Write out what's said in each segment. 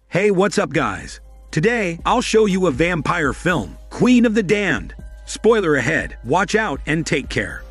Hey, what's up guys? Today, I'll show you a vampire film, Queen of the Damned. Spoiler ahead, watch out and take care.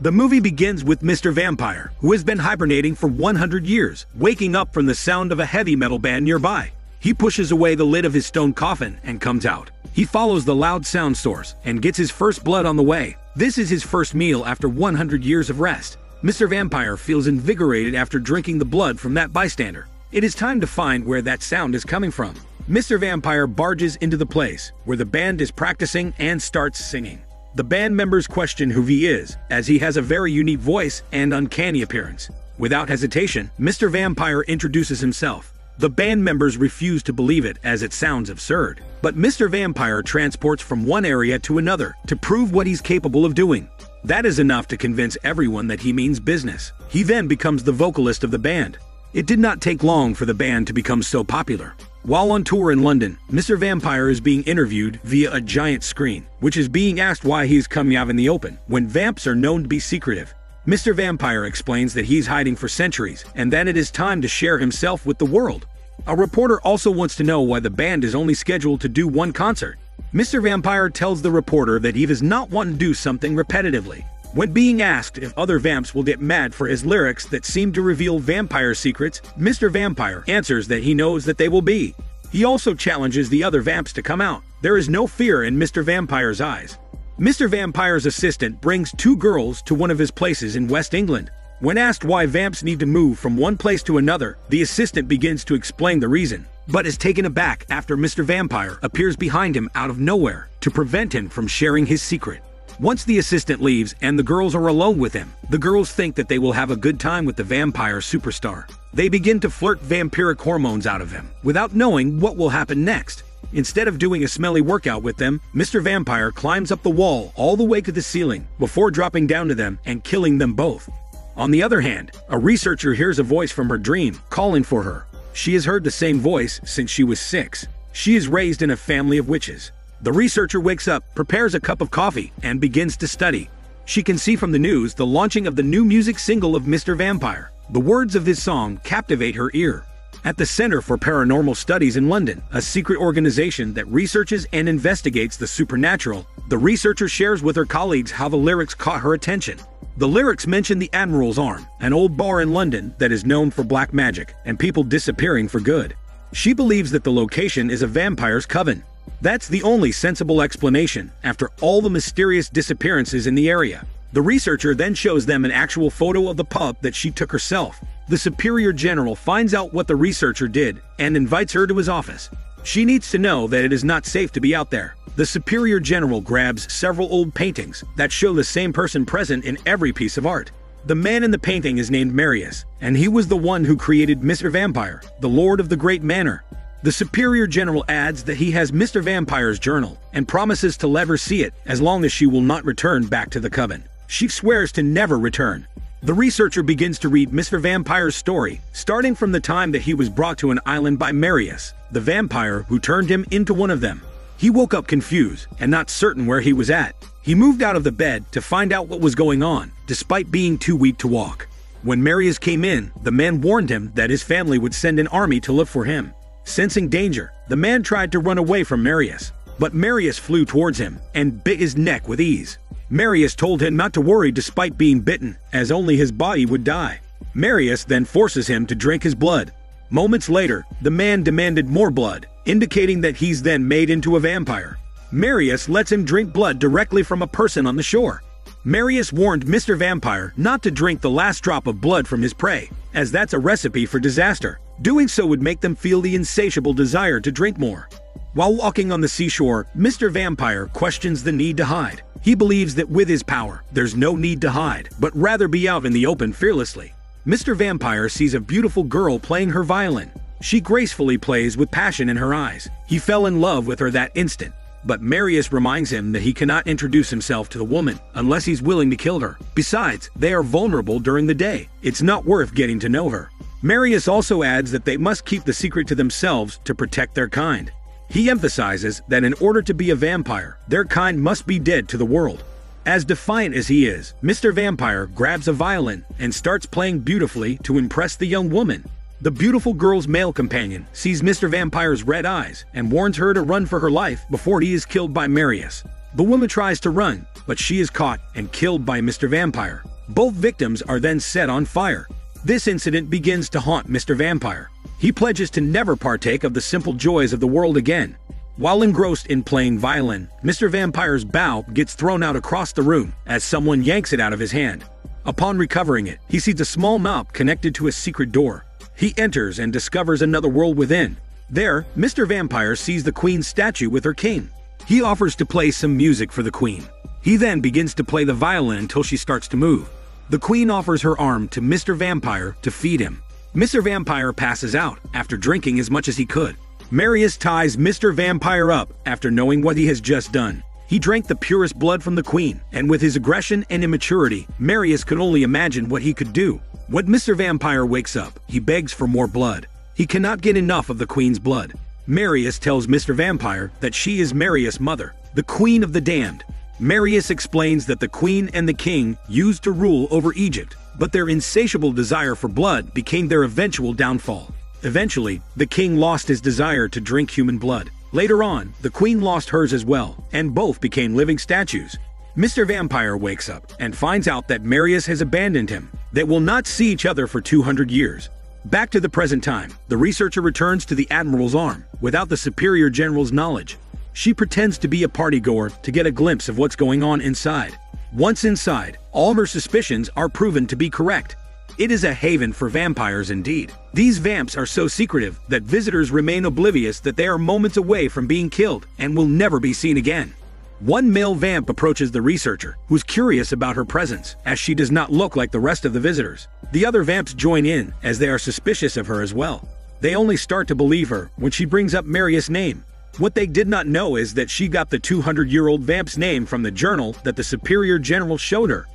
The movie begins with Mr. Vampire, who has been hibernating for 100 years, waking up from the sound of a heavy metal band nearby. He pushes away the lid of his stone coffin and comes out. He follows the loud sound source and gets his first blood on the way. This is his first meal after 100 years of rest. Mr. Vampire feels invigorated after drinking the blood from that bystander. It is time to find where that sound is coming from. Mr. Vampire barges into the place where the band is practicing and starts singing. The band members question who he is, as he has a very unique voice and uncanny appearance. Without hesitation, Mr. Vampire introduces himself. The band members refuse to believe it as it sounds absurd. But Mr. Vampire transports from one area to another to prove what he's capable of doing. That is enough to convince everyone that he means business. He then becomes the vocalist of the band. It did not take long for the band to become so popular. While on tour in London, Mr. Vampire is being interviewed via a giant screen, which is being asked why he is coming out in the open, when vamps are known to be secretive. Mr. Vampire explains that he's hiding for centuries, and that it is time to share himself with the world. A reporter also wants to know why the band is only scheduled to do one concert. Mr. Vampire tells the reporter that he does not want to do something repetitively. When being asked if other vamps will get mad for his lyrics that seem to reveal vampire secrets, Mr. Vampire answers that he knows that they will be. He also challenges the other vamps to come out. There is no fear in Mr. Vampire's eyes. Mr. Vampire's assistant brings two girls to one of his places in West England. When asked why vamps need to move from one place to another, the assistant begins to explain the reason, but is taken aback after Mr. Vampire appears behind him out of nowhere to prevent him from sharing his secret. Once the assistant leaves and the girls are alone with him, the girls think that they will have a good time with the vampire superstar. They begin to flirt vampiric hormones out of him, without knowing what will happen next. Instead of doing a smelly workout with them, Mr. Vampire climbs up the wall all the way to the ceiling, before dropping down to them and killing them both. On the other hand, a researcher hears a voice from her dream, calling for her. She has heard the same voice since she was 6. She is raised in a family of witches. The researcher wakes up, prepares a cup of coffee, and begins to study. She can see from the news the launching of the new music single of Mr. Vampire. The words of his song captivate her ear. At the Center for Paranormal Studies in London, a secret organization that researches and investigates the supernatural, the researcher shares with her colleagues how the lyrics caught her attention. The lyrics mention the Admiral's Arm, an old bar in London that is known for black magic and people disappearing for good. She believes that the location is a vampire's coven. That's the only sensible explanation after all the mysterious disappearances in the area. The researcher then shows them an actual photo of the pub that she took herself. The superior general finds out what the researcher did and invites her to his office. She needs to know that it is not safe to be out there. The superior general grabs several old paintings that show the same person present in every piece of art. The man in the painting is named Marius, and he was the one who created Mr. Vampire, the Lord of the Great Manor. The superior general adds that he has Mr. Vampire's journal and promises to let her see it as long as she will not return back to the coven. She swears to never return. The researcher begins to read Mr. Vampire's story, starting from the time that he was brought to an island by Marius, the vampire who turned him into one of them. He woke up confused and not certain where he was at. He moved out of the bed to find out what was going on, despite being too weak to walk. When Marius came in, the man warned him that his family would send an army to look for him. Sensing danger, the man tried to run away from Marius, but Marius flew towards him and bit his neck with ease. Marius told him not to worry despite being bitten, as only his body would die. Marius then forces him to drink his blood. Moments later, the man demanded more blood, indicating that he's then made into a vampire. Marius lets him drink blood directly from a person on the shore. Marius warned Mr. Vampire not to drink the last drop of blood from his prey, as that's a recipe for disaster. Doing so would make them feel the insatiable desire to drink more. While walking on the seashore, Mr. Vampire questions the need to hide. He believes that with his power, there's no need to hide, but rather be out in the open fearlessly. Mr. Vampire sees a beautiful girl playing her violin. She gracefully plays with passion in her eyes. He fell in love with her that instant. But Marius reminds him that he cannot introduce himself to the woman unless he's willing to kill her. Besides, they are vulnerable during the day. It's not worth getting to know her. Marius also adds that they must keep the secret to themselves to protect their kind. He emphasizes that in order to be a vampire, their kind must be dead to the world. As defiant as he is, Mr. Vampire grabs a violin and starts playing beautifully to impress the young woman. The beautiful girl's male companion sees Mr. Vampire's red eyes and warns her to run for her life before he is killed by Marius. The woman tries to run, but she is caught and killed by Mr. Vampire. Both victims are then set on fire. This incident begins to haunt Mr. Vampire. He pledges to never partake of the simple joys of the world again. While engrossed in playing violin, Mr. Vampire's bow gets thrown out across the room as someone yanks it out of his hand. Upon recovering it, he sees a small knob connected to a secret door. He enters and discovers another world within. There, Mr. Vampire sees the Queen's statue with her king. He offers to play some music for the Queen. He then begins to play the violin until she starts to move. The Queen offers her arm to Mr. Vampire to feed him. Mr. Vampire passes out after drinking as much as he could. Marius ties Mr. Vampire up after knowing what he has just done. He drank the purest blood from the Queen, and with his aggression and immaturity, Marius could only imagine what he could do. When Mr. Vampire wakes up, he begs for more blood. He cannot get enough of the Queen's blood. Marius tells Mr. Vampire that she is Marius' mother, the Queen of the Damned. Marius explains that the Queen and the King used to rule over Egypt, but their insatiable desire for blood became their eventual downfall. Eventually, the King lost his desire to drink human blood. Later on, the Queen lost hers as well, and both became living statues. Mr. Vampire wakes up and finds out that Marius has abandoned him. They will not see each other for 200 years. Back to the present time, the researcher returns to the Admiral's arm without the Superior General's knowledge. She pretends to be a partygoer to get a glimpse of what's going on inside. Once inside, all her suspicions are proven to be correct. It is a haven for vampires indeed. These vamps are so secretive that visitors remain oblivious that they are moments away from being killed and will never be seen again. One male vamp approaches the researcher, who's curious about her presence, as she does not look like the rest of the visitors. The other vamps join in, as they are suspicious of her as well. They only start to believe her when she brings up Marius' name. What they did not know is that she got the 200-year-old vamp's name from the journal that the Superior General showed her.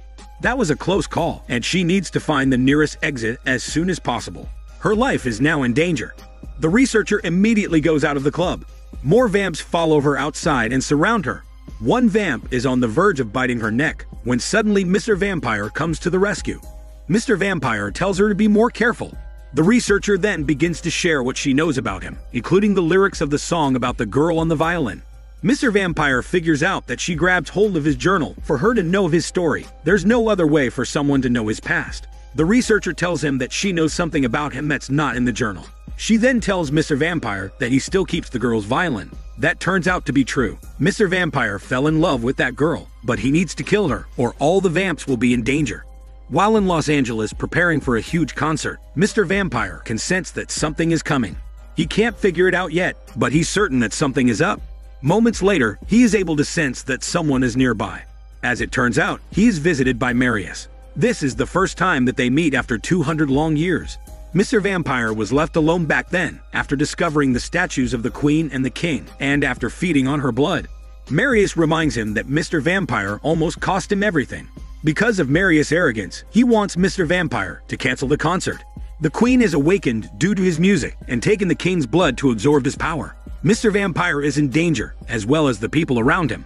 That was a close call, and she needs to find the nearest exit as soon as possible. Her life is now in danger. The researcher immediately goes out of the club. More vamps follow her outside and surround her. One vamp is on the verge of biting her neck when suddenly Mr. Vampire comes to the rescue. Mr. Vampire tells her to be more careful. The researcher then begins to share what she knows about him, including the lyrics of the song about the girl on the violin. Mr. Vampire figures out that she grabs hold of his journal for her to know of his story. There's no other way for someone to know his past. The researcher tells him that she knows something about him that's not in the journal. She then tells Mr. Vampire that he still keeps the girl's violin. That turns out to be true. Mr. Vampire fell in love with that girl, but he needs to kill her or all the vamps will be in danger. While in Los Angeles preparing for a huge concert, Mr. Vampire can sense that something is coming. He can't figure it out yet, but he's certain that something is up. Moments later, he is able to sense that someone is nearby. As it turns out, he is visited by Marius. This is the first time that they meet after 200 long years. Mr. Vampire was left alone back then, after discovering the statues of the Queen and the King, and after feeding on her blood. Marius reminds him that Mr. Vampire almost cost him everything. Because of Marius' arrogance, he wants Mr. Vampire to cancel the concert. The Queen is awakened due to his music and taken the King's blood to absorb his power. Mr. Vampire is in danger, as well as the people around him.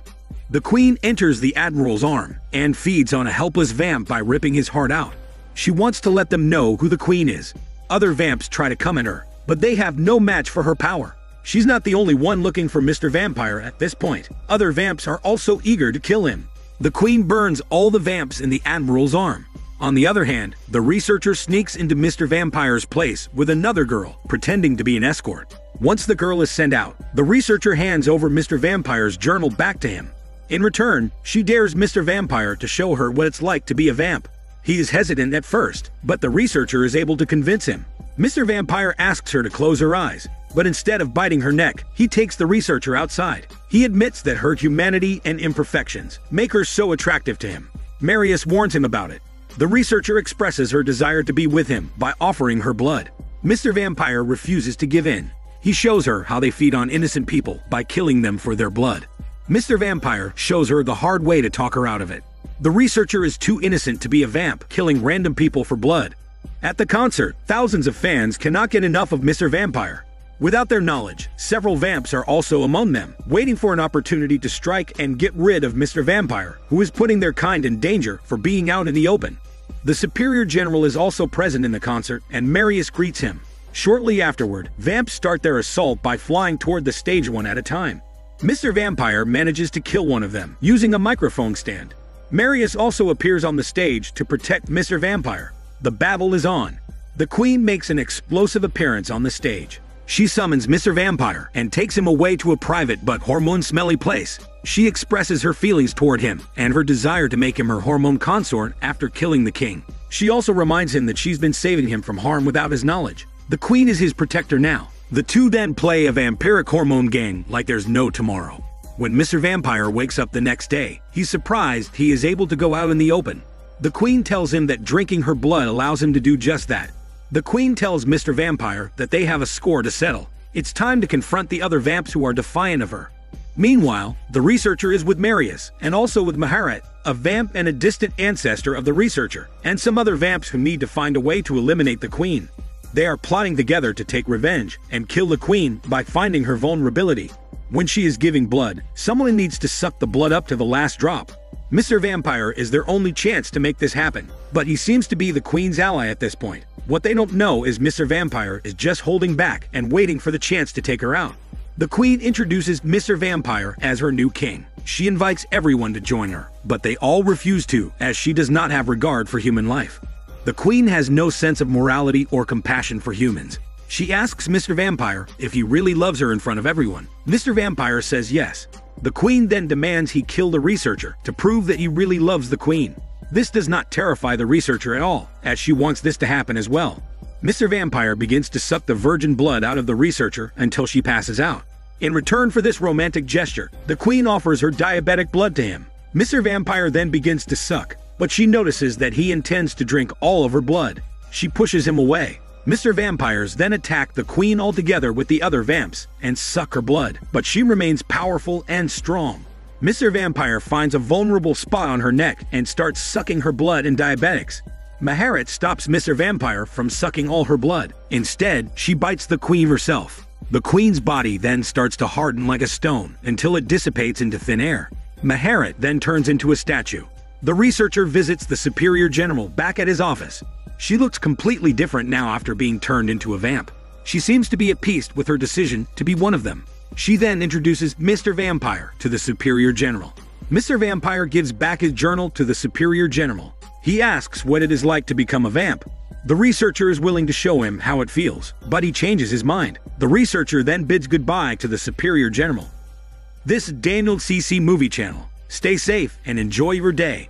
The Queen enters the Admiral's arm and feeds on a helpless vamp by ripping his heart out. She wants to let them know who the Queen is. Other vamps try to come at her, but they have no match for her power. She's not the only one looking for Mr. Vampire at this point. Other vamps are also eager to kill him. The Queen burns all the vamps in the Admiral's arm. On the other hand, the researcher sneaks into Mr. Vampire's place with another girl, pretending to be an escort. Once the girl is sent out, the researcher hands over Mr. Vampire's journal back to him. In return, she dares Mr. Vampire to show her what it's like to be a vamp. He is hesitant at first, but the researcher is able to convince him. Mr. Vampire asks her to close her eyes, but instead of biting her neck, he takes the researcher outside. He admits that her humanity and imperfections make her so attractive to him. Marius warns him about it. The researcher expresses her desire to be with him by offering her blood. Mr. Vampire refuses to give in. He shows her how they feed on innocent people by killing them for their blood. Mr. Vampire shows her the hard way to talk her out of it. The researcher is too innocent to be a vamp, killing random people for blood. At the concert, thousands of fans cannot get enough of Mr. Vampire. Without their knowledge, several vamps are also among them, waiting for an opportunity to strike and get rid of Mr. Vampire, who is putting their kind in danger for being out in the open. The Superior General is also present in the concert, and Marius greets him. Shortly afterward, vamps start their assault by flying toward the stage one at a time. Mr. Vampire manages to kill one of them, using a microphone stand. Marius also appears on the stage to protect Mr. Vampire. The battle is on. The Queen makes an explosive appearance on the stage. She summons Mr. Vampire and takes him away to a private but hormone-smelly place. She expresses her feelings toward him and her desire to make him her hormone consort after killing the king. She also reminds him that she's been saving him from harm without his knowledge. The Queen is his protector now. The two then play a vampiric hormone gang like there's no tomorrow. When Mr. Vampire wakes up the next day, he's surprised he is able to go out in the open. The Queen tells him that drinking her blood allows him to do just that. The Queen tells Mr. Vampire that they have a score to settle. It's time to confront the other vamps who are defiant of her. Meanwhile, the researcher is with Marius, and also with Maharet, a vamp and a distant ancestor of the researcher, and some other vamps who need to find a way to eliminate the Queen. They are plotting together to take revenge and kill the Queen by finding her vulnerability. When she is giving blood, someone needs to suck the blood up to the last drop. Mr. Vampire is their only chance to make this happen, but he seems to be the Queen's ally at this point. What they don't know is Mr. Vampire is just holding back and waiting for the chance to take her out. The Queen introduces Mr. Vampire as her new king. She invites everyone to join her, but they all refuse to, as she does not have regard for human life. The Queen has no sense of morality or compassion for humans. She asks Mr. Vampire if he really loves her in front of everyone. Mr. Vampire says yes. The Queen then demands he kill the researcher to prove that he really loves the Queen. This does not terrify the researcher at all, as she wants this to happen as well. Mr. Vampire begins to suck the virgin blood out of the researcher until she passes out. In return for this romantic gesture, the Queen offers her diabetic blood to him. Mr. Vampire then begins to suck, but she notices that he intends to drink all of her blood. She pushes him away. Mr. Vampires then attack the Queen altogether with the other vamps and suck her blood, but she remains powerful and strong. Mr. Vampire finds a vulnerable spot on her neck and starts sucking her blood and diabetics. Maharet stops Mr. Vampire from sucking all her blood. Instead, she bites the Queen herself. The Queen's body then starts to harden like a stone until it dissipates into thin air. Maharet then turns into a statue. The researcher visits the Superior General back at his office. She looks completely different now after being turned into a vamp. She seems to be at peace with her decision to be one of them. She then introduces Mr. Vampire to the Superior General. Mr. Vampire gives back his journal to the Superior General. He asks what it is like to become a vamp. The researcher is willing to show him how it feels, but he changes his mind. The researcher then bids goodbye to the Superior General. This is Daniel CC Movie Channel. Stay safe and enjoy your day.